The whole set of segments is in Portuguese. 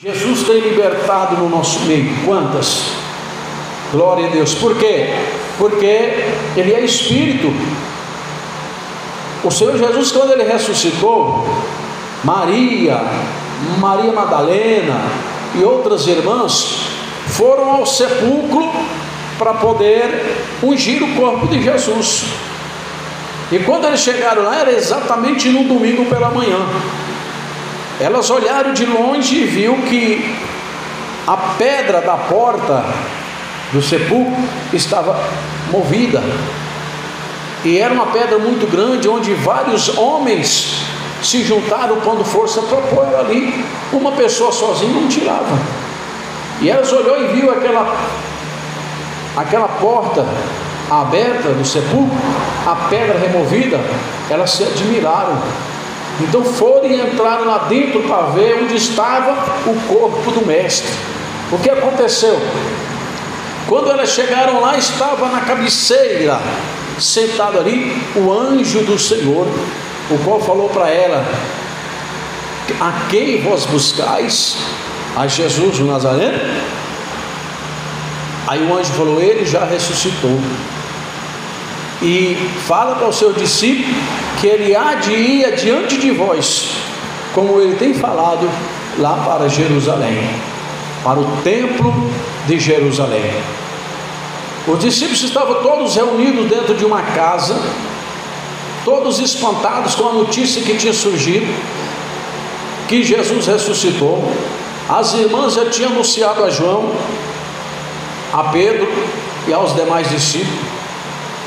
Jesus tem libertado no nosso meio. Quantas? Glória a Deus. Por quê? Porque Ele é Espírito. O Senhor Jesus, quando Ele ressuscitou, Maria Madalena e outras irmãs foram ao sepulcro para poder ungir o corpo de Jesus. E quando eles chegaram lá, era exatamente no domingo pela manhã. Elas olharam de longe e viu que a pedra da porta do sepulcro estava movida. E era uma pedra muito grande, onde vários homens se juntaram pondo força para pôr ali. Uma pessoa sozinha não tirava. E elas olhou e viu aquela porta aberta do sepulcro, a pedra removida. Elas se admiraram. Então foram e entraram lá dentro para ver onde estava o corpo do mestre. O que aconteceu? Quando elas chegaram lá, estava na cabeceira, sentado ali, o anjo do Senhor, o qual falou para ela: a quem vós buscais? A Jesus o Nazareno? Aí o anjo falou: ele já ressuscitou, e fala para o seu discípulo que ele há de ir adiante de vós, como ele tem falado, lá para Jerusalém, para o templo de Jerusalém. Os discípulos estavam todos reunidos dentro de uma casa, todos espantados com a notícia que tinha surgido, que Jesus ressuscitou. As irmãs já tinham anunciado a João, a Pedro e aos demais discípulos.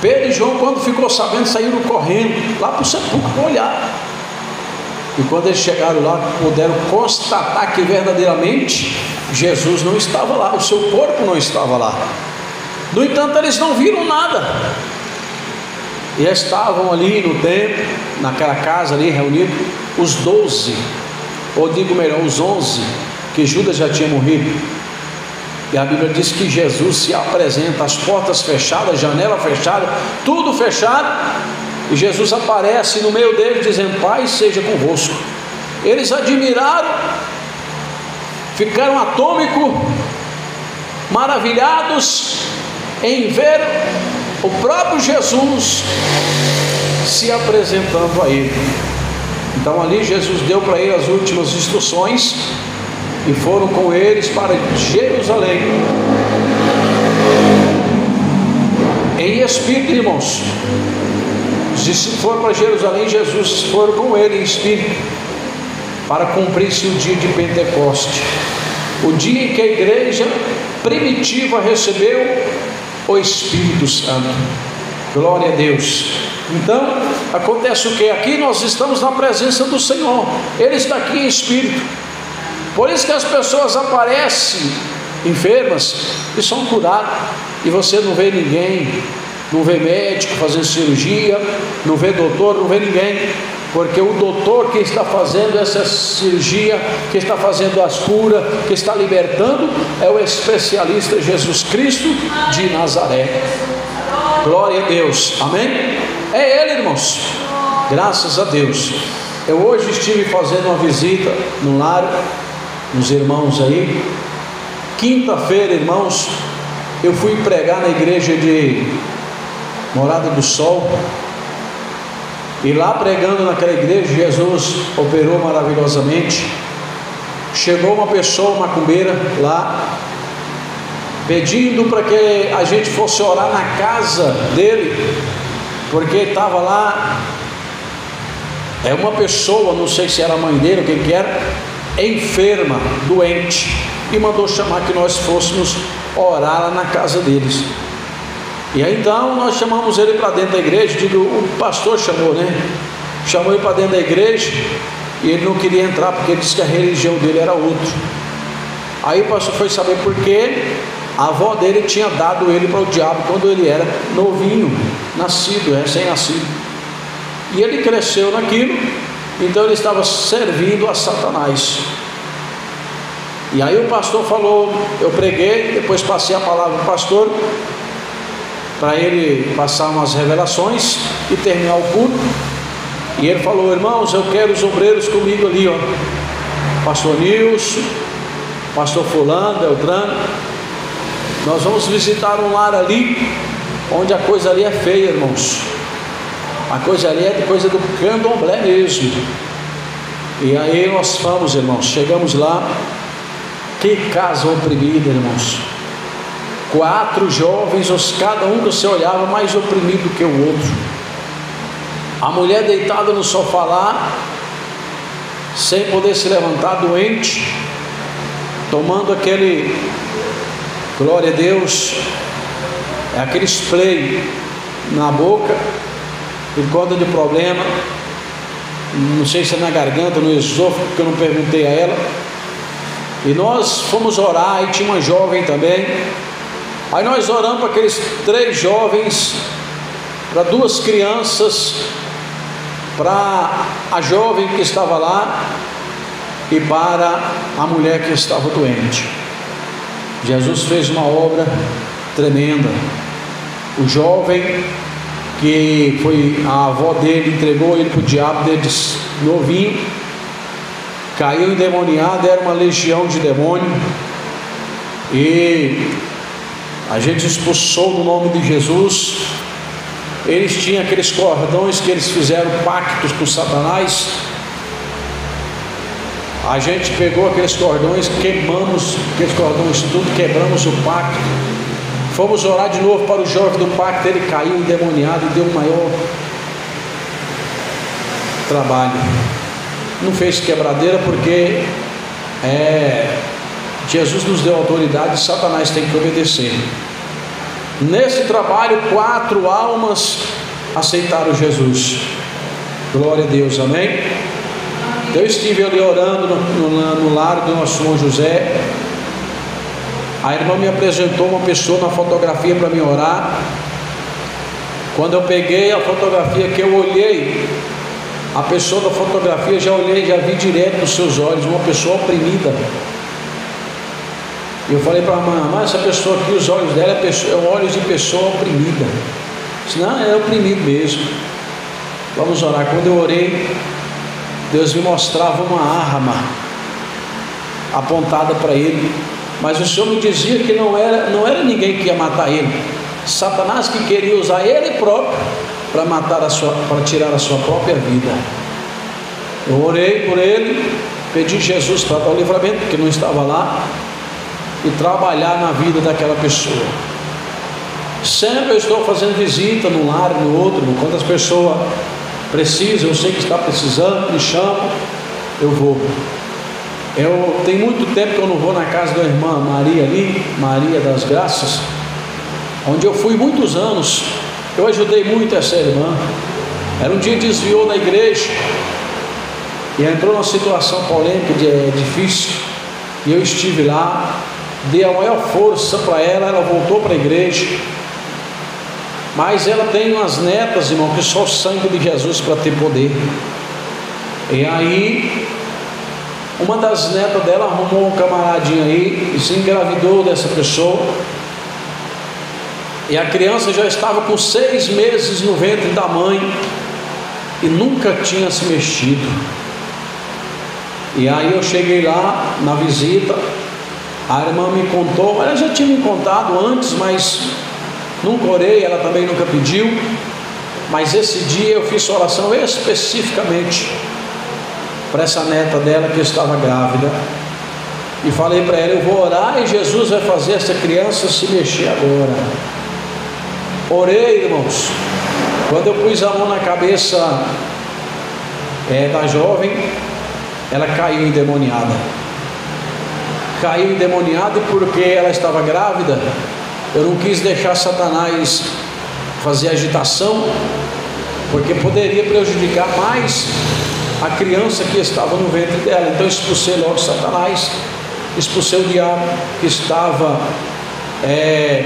Pedro e João, quando ficou sabendo, saíram correndo lá para o sepulcro para olhar. E quando eles chegaram lá, puderam constatar que verdadeiramente Jesus não estava lá, o seu corpo não estava lá. No entanto, eles não viram nada. E estavam ali no templo, naquela casa ali reunidos, os 12, ou digo melhor, os 11, que Judas já tinha morrido. E a Bíblia diz que Jesus se apresenta, as portas fechadas, janela fechada, tudo fechado, e Jesus aparece no meio deles dizendo: Pai seja convosco. Eles admiraram, ficaram atônicos, maravilhados em ver o próprio Jesus se apresentando a ele. Então ali Jesus deu para ele as últimas instruções, e foram com eles para Jerusalém, em espírito, irmãos. Os discípulos foram para Jerusalém, Jesus foram com ele em espírito, para cumprir-se o dia de Pentecoste, o dia em que a igreja primitiva recebeu o Espírito Santo. Glória a Deus. Então acontece o que? Aqui nós estamos na presença do Senhor, Ele está aqui em espírito. Por isso que as pessoas aparecem enfermas e são curadas, e você não vê ninguém, não vê médico fazendo cirurgia, não vê doutor, não vê ninguém, porque o doutor que está fazendo essa cirurgia, que está fazendo as curas, que está libertando, é o especialista Jesus Cristo de Nazaré. Glória a Deus, amém? É Ele, irmãos, graças a Deus. Eu hoje estive fazendo uma visita no lar, nos irmãos aí. Quinta-feira, irmãos, eu fui pregar na igreja de Morada do Sol, e lá pregando naquela igreja, Jesus operou maravilhosamente. Chegou uma pessoa macumbeira lá, pedindo para que a gente fosse orar na casa dele, porque estava lá uma pessoa, não sei se era a mãe dele ou quem que era, enferma, doente, e mandou chamar que nós fôssemos orar lá na casa deles. E aí então nós chamamos ele para dentro da igreja. O pastor chamou, né? Chamou ele para dentro da igreja, e ele não queria entrar porque ele disse que a religião dele era outra. Aí o pastor foi saber por quê. A avó dele tinha dado ele para o diabo quando ele era novinho, nascido, recém-nascido, e ele cresceu naquilo. Então ele estava servindo a Satanás. E aí o pastor falou, eu preguei, depois passei a palavra para o pastor, para ele passar umas revelações e terminar o culto. E ele falou: irmãos, eu quero os obreiros comigo ali, ó, pastor Nilson, pastor fulano, Beltrano, nós vamos visitar um lar ali, onde a coisa ali é feia, irmãos. A coisa ali é coisa do candomblé mesmo. E aí nós fomos, irmãos, chegamos lá. Que casa oprimida, irmãos. 4 jovens, cada um que você olhava mais oprimido que o outro. A mulher deitada no sofá lá, sem poder se levantar, doente, tomando aquele, glória a Deus, aquele spray na boca, por conta de problema, não sei se é na garganta, no esôfago, porque eu não perguntei a ela. E nós fomos orar, e tinha uma jovem também. Aí nós oramos para aqueles 3 jovens, para 2 crianças, para a jovem que estava lá e para a mulher que estava doente. Jesus fez uma obra tremenda. O jovem, que foi a avó dele, entregou ele para o diabo desde novinho, caiu endemoniado, era uma legião de demônio, e a gente expulsou no nome de Jesus. Eles tinham aqueles cordões que eles fizeram pactos com Satanás. A gente pegou aqueles cordões, queimamos aqueles cordões tudo, quebramos o pacto. Fomos orar de novo para o jovem do pacto, ele caiu endemoniado e deu um maior trabalho. Não fez quebradeira porque Jesus nos deu autoridade, Satanás tem que obedecer. Nesse trabalho 4 almas aceitaram Jesus. Glória a Deus, amém? Eu estive ali orando no lar do nosso irmão José. A irmã me apresentou uma pessoa na fotografia para me orar. Quando eu peguei a fotografia, que eu olhei a pessoa da fotografia, já olhei, já vi direto nos seus olhos, uma pessoa oprimida. E eu falei para a irmã, essa pessoa aqui, os olhos dela é olhos de pessoa oprimida. Eu disse, não, é oprimido mesmo. Vamos orar. Quando eu orei, Deus me mostrava uma arma apontada para ele, mas o Senhor me dizia que não era ninguém que ia matar ele. Satanás que queria usar ele próprio para para tirar a sua própria vida. Eu orei por ele, pedi Jesus para dar o livramento, porque não estava lá, e trabalhar na vida daquela pessoa. Sempre eu estou fazendo visita num lar e no outro, quando as pessoas precisam, eu sei que está precisando, me chamam, eu vou. Tem muito tempo que eu não vou na casa da irmã Maria ali, Maria das Graças, onde eu fui muitos anos. Eu ajudei muito essa irmã. Ela um dia desviou da igreja e entrou numa situação polêmica, difícil, e eu estive lá, dei a maior força para ela, ela voltou para a igreja. Mas ela tem umas netas, irmão, que só o sangue de Jesus para ter poder. E aí, uma das netas dela arrumou um camaradinho aí e se engravidou dessa pessoa. E a criança já estava com 6 meses no ventre da mãe e nunca tinha se mexido. E aí eu cheguei lá na visita, a irmã me contou, ela já tinha me contado antes, mas nunca orei, ela também nunca pediu. Mas esse dia eu fiz oração especificamente para essa neta dela que estava grávida, e falei para ela, eu vou orar e Jesus vai fazer essa criança se mexer agora. Orei, irmãos. Quando eu pus a mão na cabeça da jovem, ela caiu endemoniada. Caiu endemoniada porque ela estava grávida. Eu não quis deixar Satanás fazer agitação, porque poderia prejudicar mais a criança que estava no ventre dela. Então expulsei logo Satanás, expulsei o diabo que estava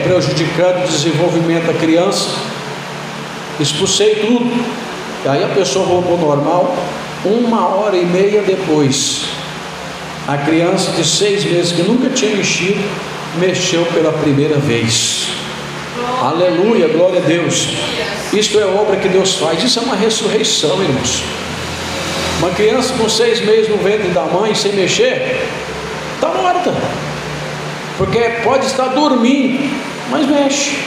prejudicando o desenvolvimento da criança, expulsei tudo. E aí a pessoa voltou normal. 1h30 depois, a criança de 6 meses que nunca tinha mexido, mexeu pela primeira vez. Aleluia, glória a Deus. Isto é obra que Deus faz. Isso é uma ressurreição, irmãos. Uma criança com 6 meses no ventre da mãe sem mexer, está morta. porque pode estar dormindo, mas mexe.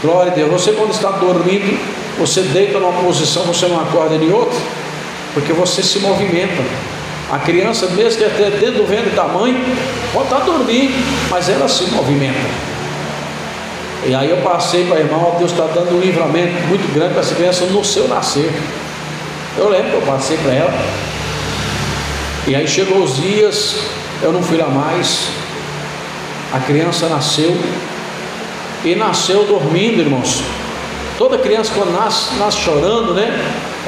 Glória a Deus. Você, quando está dormindo, você deita numa posição, você não acorda em outra, porque você se movimenta. A criança, mesmo que até dentro do ventre da mãe, pode estar dormindo, mas ela se movimenta. E aí eu passei para a irmã, Deus está dando um livramento muito grande para essa criança no seu nascer. Eu lembro que eu passei para ela. E aí chegou os dias, eu não fui lá mais. A criança nasceu, e nasceu dormindo, irmãos. Toda criança quando nasce chorando, né?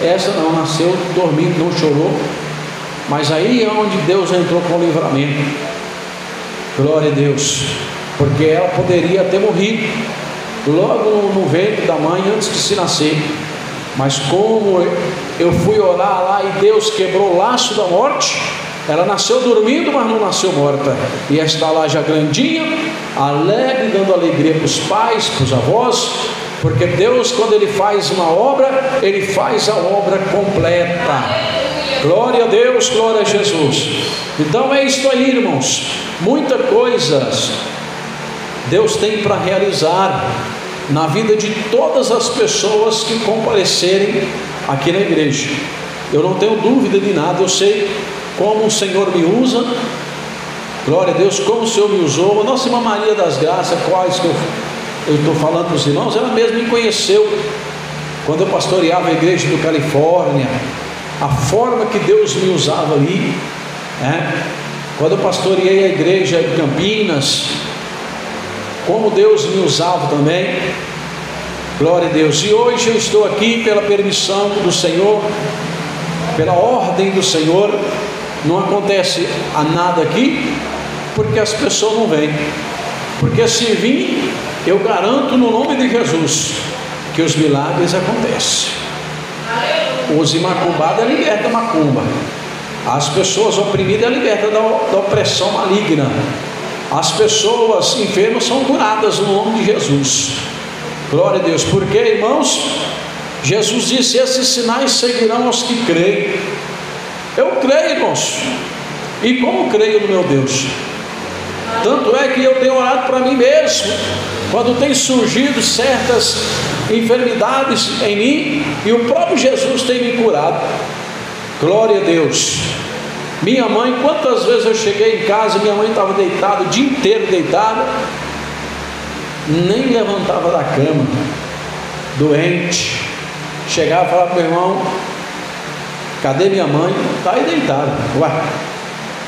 Essa não, nasceu dormindo, não chorou. Mas aí é onde Deus entrou com o livramento. Glória a Deus. Porque ela poderia ter morrido logo no ventre da mãe antes de se nascer. Mas como eu fui orar lá e Deus quebrou o laço da morte, ela nasceu dormindo, mas não nasceu morta. E está lá já grandinha, alegre, dando alegria para os pais, para os avós. Porque Deus, quando Ele faz uma obra, Ele faz a obra completa. Glória a Deus, glória a Jesus. Então é isso aí, irmãos. Muitas coisas Deus tem para realizar na vida de todas as pessoas que comparecerem aqui na igreja. Eu não tenho dúvida de nada. Eu sei como o Senhor me usa. Glória a Deus, como o Senhor me usou. A nossa irmã Maria das Graças, quais que eu estou falando para os irmãos, ela mesma me conheceu quando eu pastoreava a igreja do Califórnia. A forma que Deus me usava ali, né? Quando eu pastoreei a igreja de Campinas, como Deus me usava também. Glória a Deus. E hoje eu estou aqui pela permissão do Senhor, pela ordem do Senhor. Não acontece a nada aqui porque as pessoas não vêm. Porque se vir, eu garanto no nome de Jesus que os milagres acontecem. Os imacumbados é liberta da macumba. As pessoas oprimidas é liberta da opressão maligna. As pessoas enfermas são curadas no nome de Jesus. Glória a Deus. Porque, irmãos, Jesus disse: esses sinais seguirão aos que creem. Eu creio, irmãos. E como creio no meu Deus? Tanto é que eu tenho orado para mim mesmo, quando tem surgido certas enfermidades em mim, e o próprio Jesus tem me curado. Glória a Deus. Minha mãe, quantas vezes eu cheguei em casa, minha mãe estava deitada, o dia inteiro deitada, nem levantava da cama, doente. Chegava e falava para o meu irmão: cadê minha mãe? Está aí deitada. Ué,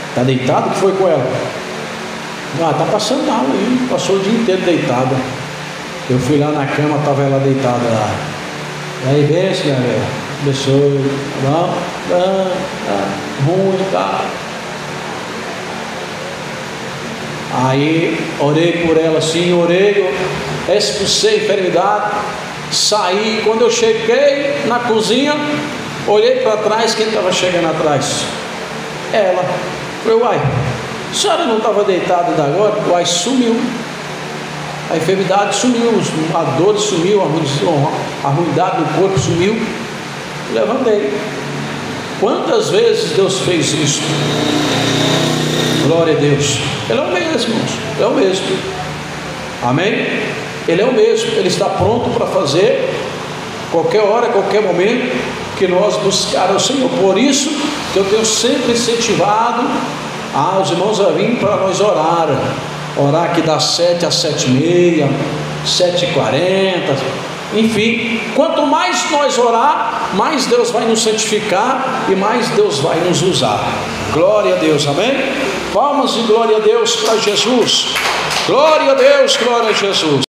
está deitado? O que foi com ela? Ah, está passando mal aí, passou o dia inteiro deitada. Eu fui lá na cama, estava ela deitada lá. E aí, benção, minha velha, abençoe. Não, ruim, tá? Aí orei por ela assim, orei, expulsei a enfermidade, saí. Quando eu cheguei na cozinha, olhei para trás, quem estava chegando atrás? Ela. Falei: uai, a senhora não estava deitada ainda agora? Uai, sumiu. A enfermidade sumiu, a dor sumiu, a ruindade do corpo sumiu. Levantei. Quantas vezes Deus fez isso? Glória a Deus. Ele é o mesmo, irmãos. É o mesmo. Amém? Ele é o mesmo. Ele está pronto para fazer qualquer hora, qualquer momento que nós buscarmos ao Senhor. Por isso que eu tenho sempre incentivado os irmãos a vir para nós orar aqui das 7 às 7h30, 7h40, enfim. Quanto mais nós orar, mais Deus vai nos santificar e mais Deus vai nos usar. Glória a Deus, amém? Palmas e glória a Deus para Jesus. Glória a Deus, glória a Jesus.